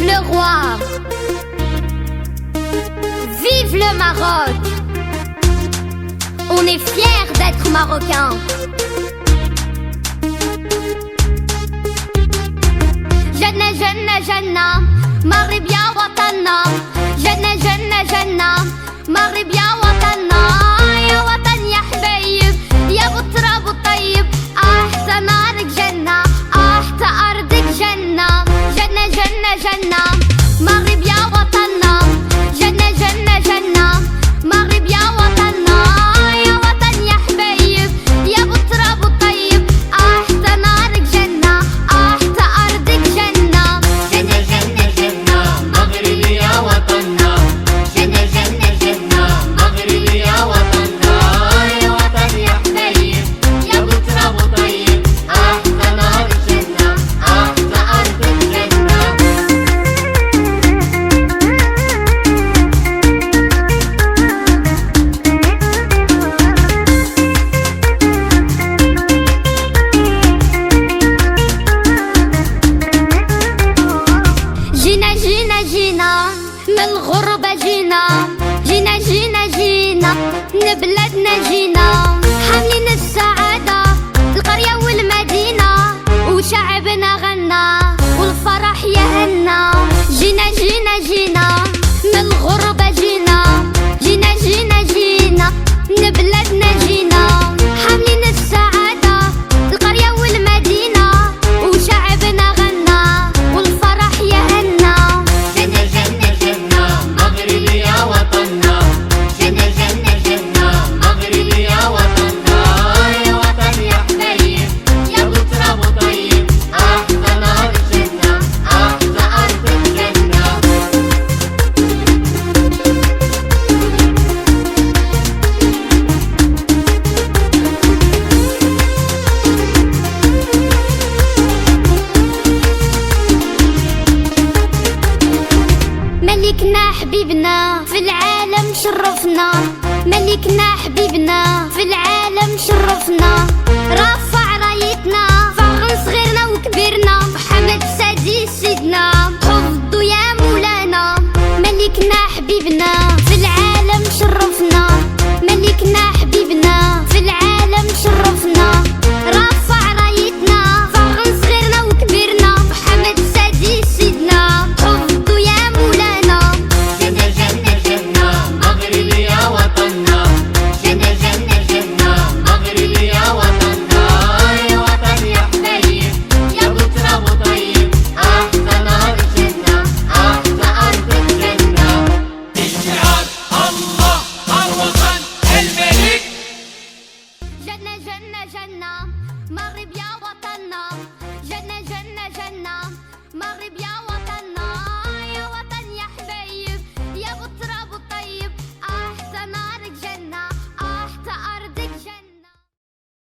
le roi. Vive le Maroc. On est fiers d'être marocains. جنة جنة جنة مغرب يا وطننا. جنة جنة جنة مغرب يا وطننا. يا وطن يا حبايب يا ابو التراب الطيب. احسن نارك جنة احسن ارضك جنة. جنة جنة جنة مغرب يا وطننا. جنة جنة جنة مغرب يا وطننا. يا وطن يا حبايب يا ابو التراب الطيب. احسن نارك جنة احسن ارضك جنة. جنة جنة جنة مغرب يا وطننا. جنة جنة جنة مغرب يا وطننا. يا وطن يا حبايب يا ابو التراب الطيب. احسن نار الجنة احسن ارض الجنة. جينا جينا جينا من الغربة جينا. جينا جينا جينا من بلادنا جينا. حاملين السعادة القرية والمدينة. وشعبنا غنى والفرح يهنا. جينا جينا جينا من الغربة جينا. جينا جينا جينا من بلادنا جينا. حاملين السعادة القرية والمدينة. وشعبنا غنى والفرح يهنا. جنة جنة جنة مغرب يا وطننا. جنة جنة جنة مغرب يا وطننا. يا وطن يا حبايب يا ابو التراب الطيب. احسن نار الجنة احسن ارض الجنة. ملكنا حبيبنا في العالم شرفنا. ملكنا حبيبنا في العالم شرفنا.